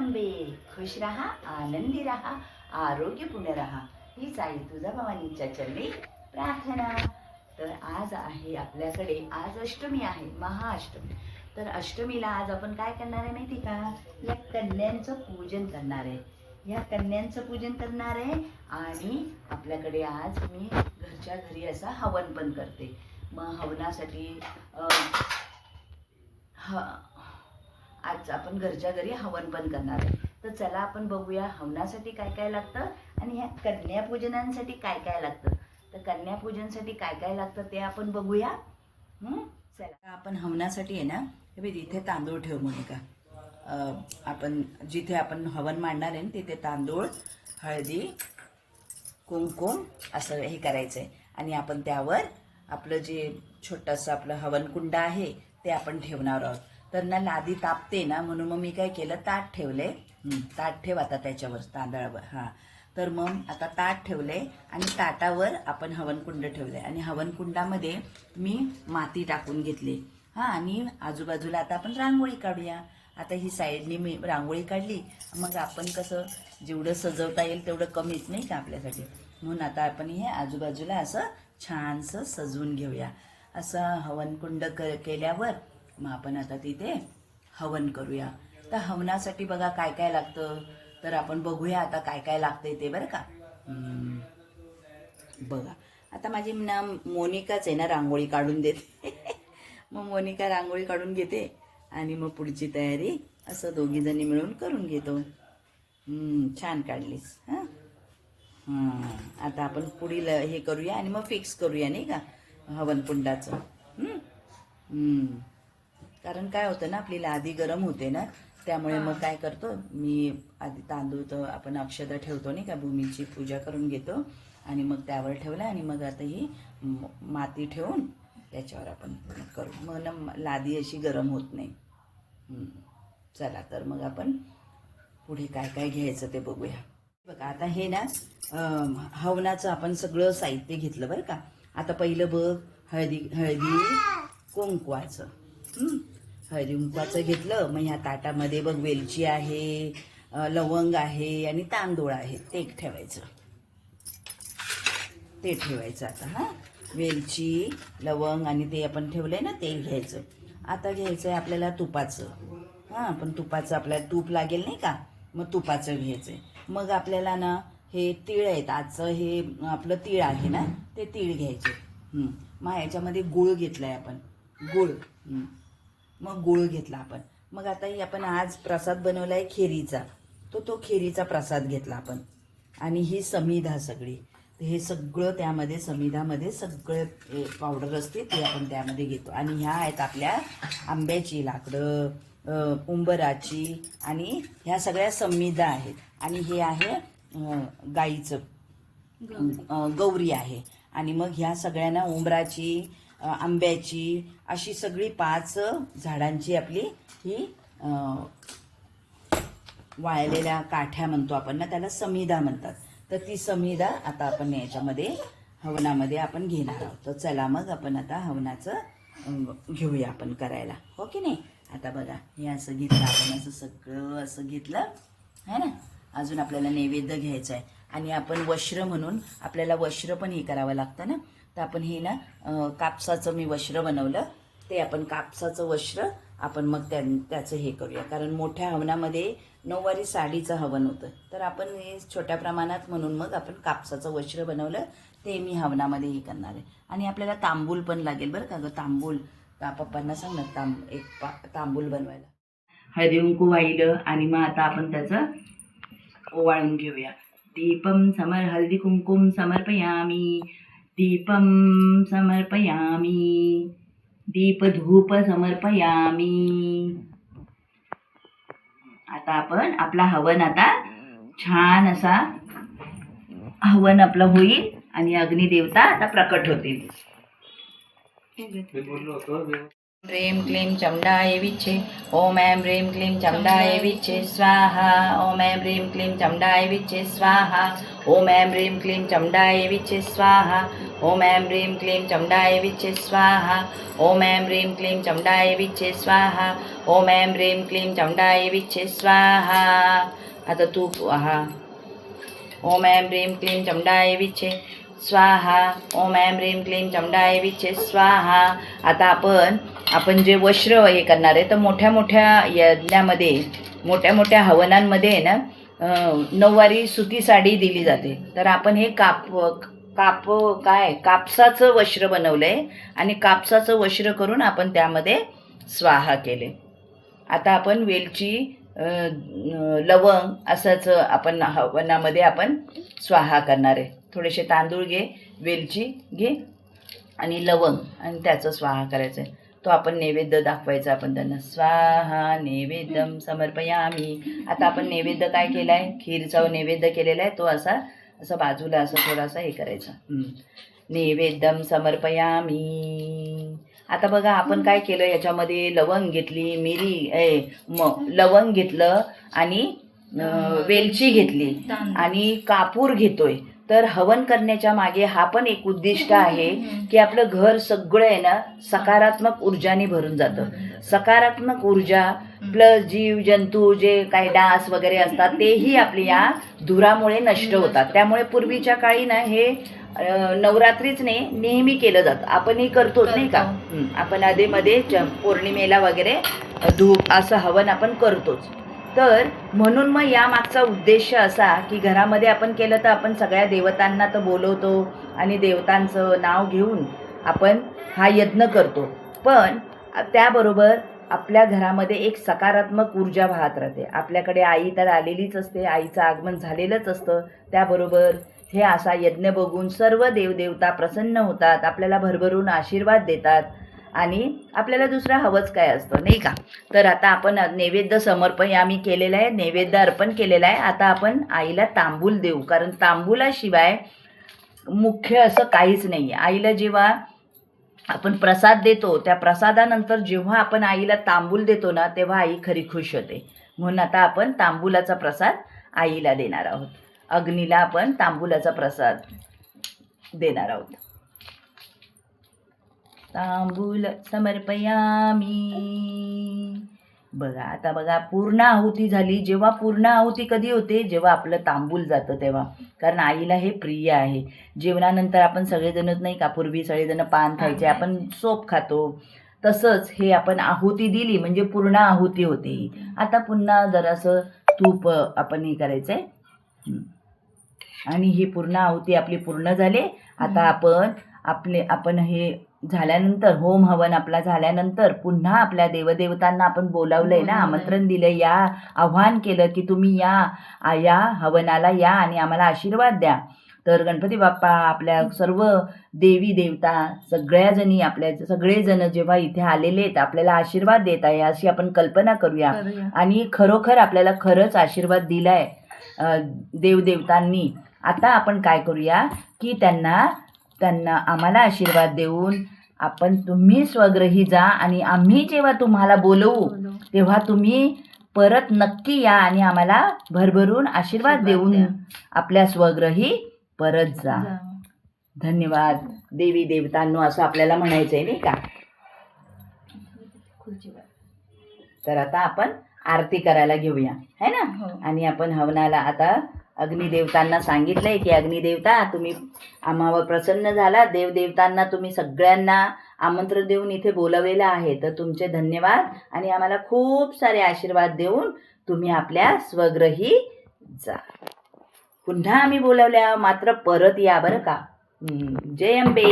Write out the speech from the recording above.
अंबे, खुश रहा, आनंदी रहा, आरोग्यपूर्ण रहा, हीच आई तुझा भवानीच्या चरणी प्रार्थना. तर आज आहे आपल्याकडे, आज अष्टमी आहे, महाअष्टमी. तर अष्टमीला आज आपण काय करणार आहे माहिती का? या कन्यांचं पूजन करणार आहे. या कन्यांचं पूजन करणार आहे आणि आपल्याकडे आज मी घरच्या घरी असा हवन पण करते. मग हवनासाठी आज आपण घरच्या घरी हवन पण करणार आहे. तर चला आपण बघूया हवनासाठी काय काय लागतं आणि ह्या कन्यापूजनांसाठी काय काय लागतं. तर कन्यापूजनसाठी काय काय लागतं ते आपण बघूया. चला आपण हवनासाठी आहे ना, हे तिथे तांदूळ ठेव मोनिका. आपण जिथे आपण हवन मांडणार आहे तिथे तांदूळ, हळदी, कुंकुम असं हे करायचं आहे. आणि आपण त्यावर आपलं जे छोटंसं आपलं हवनकुंड आहे ते आपण ठेवणार आहोत. तर ना लादी तापते ना, म्हणून मग मी काय केलं, ताट ठेवले. ताट ठेव आता त्याच्यावर तांदळावर. हां, तर मग आता ताट ठेवले आणि ताटावर आपण हवनकुंड ठेवले आणि हवनकुंडामध्ये मी माती टाकून घेतली. हां, आणि आजूबाजूला आता आपण रांगोळी काढूया. आता ही साईडनी मी रांगोळी काढली. मग आपण कसं जेवढं सजवता येईल तेवढं कमीच नाही का आपल्यासाठी, म्हणून आता आपण हे आजूबाजूला असं छानसं सजवून घेऊया. असं हवनकुंड केल्यावर मग आपण आता तिथे हवन करूया. तर हवनासाठी बघा काय काय लागतं, तर आपण बघूया आता काय काय लागतंय ते, बरं का. बघा आता माझी ना मोनिकाच आहे ना रांगोळी काढून देते. मग मोनिका रांगोळी काढून घेते आणि मग पुढची तयारी असं दोघीजणी मिळून करून घेतो. छान काढलीस. हां आता आपण पुढील हे करूया आणि मग फिक्स करूया नाही का हवनकुंडाचं. कारण काय होतं ना, आपली लादी गरम होते ना, त्यामुळे मग काय करतो मी, आधी तांदूळ तर आपण अक्षता ठेवतो नाही का, भूमीची पूजा करून घेतो आणि मग त्यावर ठेवलं आणि मग आता ही माती ठेवून त्याच्यावर आपण करू, मग ना लादी अशी गरम होत नाही. चला तर मग आपण पुढे काय काय घ्यायचं ते बघूया. बघा आता हे ना हवनाचं आपण सगळं साहित्य घेतलं बरं का. आता पहिलं बघ, हळदी कुंकवाचं. हळदी कुंकवाचं घेतलं. मग ह्या ताटामध्ये बघ वेलची आहे, लवंग आहे आणि तांदूळ आहे, ते ठेवायचं. आता. हां, वेलची, लवंग आणि ते आपण ठेवलंय ना ते घ्यायचं. आता घ्यायचं आहे आपल्याला तुपाचं. हां, पण तुपाचं आपल्याला तूप लागेल नाही का, मग तुपाचं घ्यायचं आहे. मग आपल्याला ना हे तीळ आहेत, आजचं हे आपलं तीळ आहे ना, ते तीळ घ्यायचे. मग ह्याच्यामध्ये गूळ घेतलाय आपण, गूळ. मग गूळ घेतला आपण. मग आता ही आपण आज प्रसाद बनवला आहे खिरीचा, तो खिरीचा प्रसाद घेतला आपण. आणि ही समिधा सगळी, हे सगळं त्यामध्ये समिधामध्ये सगळं पावडर असते ते आपण त्यामध्ये घेतो. आणि ह्या आहेत आपल्या आंब्याची लाकडं, उंबराची, आणि ह्या सगळ्या समिधा आहेत. आणि हे आहे गाईचं गौरी आहे. आणि मग ह्या सगळ्यांना उंबराची, आंब्याची, अशी सगळी 5 झाडांची आपली ही वाळलेल्या काठ्या म्हणतो आपण ना, त्याला समिधा म्हणतात. तर ती समिधा आता आपण याच्यामध्ये हवनामध्ये आपण घेणार आहोत. तर चला मग आपण आता हवनाचं घेऊया आपण करायला, हो की नाही. आता बघा हे असं घेतलं आपण, असं सगळं असं घेतलं है ना. अजून आपल्याला नैवेद्य घ्यायचं आहे आणि आपण वस्त्र म्हणून आपल्याला वस्त्र पण हे करावं लागतं ना. तर आपण हे ना कापसाचं मी वस्त्र बनवलं, ते आपण कापसाचं वस्त्र आपण मग त्याचं हे करूया. कारण मोठ्या हवनामध्ये 9वारी साडीचं हवन होतं, तर आपण हे छोट्या प्रमाणात म्हणून मग आपण कापसाचं वस्त्र बनवलं, ते मी हवनामध्ये हे करणार आहे. आणि आपल्याला तांबूल पण लागेल बरं का गं, तांबूल. पप्पांना सांग ना एक तांबूल बनवायला. हळदी कुंकू वाहिलं आणि मग आता आपण त्याचं ओवाळून घेऊया. दीपम हळदी कुंकुम समर्पयामी, दीपम समर्पयामी, दीपधूप समर्पयामी. आता आपण आपला हवन आता छान असा हवन आपलं होईल आणि अग्निदेवता आता प्रकट होतील. ह्रीं क्लीं चमुण्डाय विच्चे, ओम ऐं ह्रीं क्लीं चमुण्डाय विच्चे स्वाहा, ओम ऐं ह्रीं क्लीं चमुण्डाय विच्चे स्वाहा, ओम ऐं ह्रीं क्लीं चमुण्डाय विच्चे स्वाहा, ओम ऐं ह्रीं क्लीं चमुण्डाय विच्चे स्वाहा ओम ऐं ह्रीं क्लीं चमुण्डाय विच्चे स्वाहा ओम ऐं ह्रीं क्लीं चमुण्डाय विच्चे स्वाहा. आता तू ओम ऐं ह्रीं क्लीं चमुण्डाय विच्चे स्वाहा ओम ऐं ह्रीं क्लीं चमुण्डाय विच्चे स्वाहा. आता आपण जे वस्त्र हे करणार आहे तर मोठ्या मोठ्या यज्ञामध्ये मोठ्या मोठ्या हवनांमध्ये आहे ना नऊवारी सुती साडी दिली जाते. तर आपण हे कापसाचं वस्त्र बनवलंय आणि कापसाचं वस्त्र करून आपण त्यामध्ये स्वाहा केले. आता आपण वेलची लवंग असंच आपण हवनामध्ये आपण स्वाहा करणार आहे. थोडेसे तांदूळ घे, वेलची घे आणि लवंग आणि त्याचं स्वाहा करायचं आहे. तो आपण नैवेद्य दाखवायचा आपण त्यांना. स्वाहा नैवेद्यम समर्पयामी. आता आपण नैवेद्य काय केला आहे, खीरचा नैवेद्य केलेला आहे. तो असा बाजूला असं थोडासा हे करायचा. नैवेद्यम समर्पयामी. आता बघा आपण काय केलं, याच्यामध्ये लवंग घेतली, लवंग घेतलं आणि वेलची घेतली आणि कापूर घेतोय. तर हवन करण्याच्या मागे हा पण एक उद्दिष्ट आहे की आपलं घर सगळं आहे ना सकारात्मक ऊर्जाने भरून जातं. सकारात्मक ऊर्जा प्लस जीव जंतू जे काही डास वगैरे असतात तेही आपल्या या धुरामुळे नष्ट होतात. त्यामुळे पूर्वीच्या काळी ना हे नवरात्रीच नाही नेहमी केलं जातं. आपणही करतोच नाही का. आपण आधीमध्ये पौर्णिमेला वगैरे धूप असं हवन आपण करतोच. तर म्हणून मग यामागचा उद्देश असा की घरामध्ये आपण केलं तर आपण सगळ्या देवतांना तर बोलवतो आणि देवतांचं नाव घेऊन आपण हा यज्ञ करतो. पण त्याबरोबर आपल्या घरामध्ये एक सकारात्मक ऊर्जा वाहत राहते. आपल्याकडे आई तर आलेलीच असते, आईचं आगमन झालेलंच असतं. त्याबरोबर हे असा यज्ञ बघून सर्व देवदेवता प्रसन्न होतात, आपल्याला भरभरून आशीर्वाद देतात आणि आपल्याला दुसरं हवंच काय असतं नाही का. तर आता आपण नैवेद्य समर्पण आम्ही केलेलं आहे, नैवेद्य अर्पण केलेलं आहे. आता आपण आईला तांबूल देऊ, कारण तांबूलाशिवाय मुख्य असं काहीच नाही. आईला जेव्हा आपण प्रसाद देतो त्या प्रसादानंतर जेव्हा आपण आईला तांबूल देतो ना तेव्हा आई खरी खुश होते. म्हणून आता आपण तांबूलाचा प्रसाद आईला देणार आहोत. अग्नीला आपण तांबूलाचा प्रसाद देणार आहोत. तांबूल समर्पयामी. बघा आता बघा पूर्ण आहुती झाली. जेव्हा पूर्ण आहुती कधी होते, जेव्हा आपलं तांबूल जातं तेव्हा, कारण आईला हे प्रिय आहे. जेवणानंतर आपण सगळेजणच नाही का, पूर्वी सगळेजण पान खायचे, आपण सोप खातो, तसंच हे आपण आहुती दिली म्हणजे पूर्ण आहुती होते. आता पुन्हा जरासं तूप आपण हे करायचं आहे आणि ही पूर्ण आहुती आपली पूर्ण झाली. आता आपण हे झाल्यानंतर होम हवन आपला झाल्यानंतर पुन्हा आपल्या देवदेवतांना आपण बोलावलंय ना, आमंत्रण दिलं, या आव्हान केलं की तुम्ही या हवनाला या आणि आम्हाला आशीर्वाद द्या. तर गणपती बाप्पा आपल्या सर्व देवी देवता सगळ्याजणी सगळेजण जेव्हा इथे आलेले आहेत आपल्याला आशीर्वाद देत आहे अशी आपण कल्पना करूया. आणि खरोखर आपल्याला खरंच आशीर्वाद दिलाय देवदेवतांनी. आता आपण काय करूया की त्यांना आम्हाला आशीर्वाद देऊन तुम्ही स्वग्रही जा आणि आम्ही जेव्हा तुम्हाला बोलवू तेव्हा तुम्ही परत नक्की या आणि आम्हाला भरभरून आशीर्वाद देऊन आपल्या स्वग्रही परत जा. धन्यवाद देवी देवतांनो असं आपल्याला म्हणायचं आहे नाही का. तर आता आपण आरती करायला घेऊया है ना. आणि आपण हवनाला आता अग्निदेवतांना सांगितलंय की अग्निदेवता तुम्ही आम्हावर प्रसन्न झाला, देवदेवतांना तुम्ही सगळ्यांना आमंत्रण देऊन इथे बोलवलेलं आहे, तर तुमचे धन्यवाद आणि आम्हाला खूप सारे आशीर्वाद देऊन तुम्ही आपल्या स्वग्रही जा. पुन्हा आम्ही बोलवल्या मात्र परत या बरं का. जय अंबे.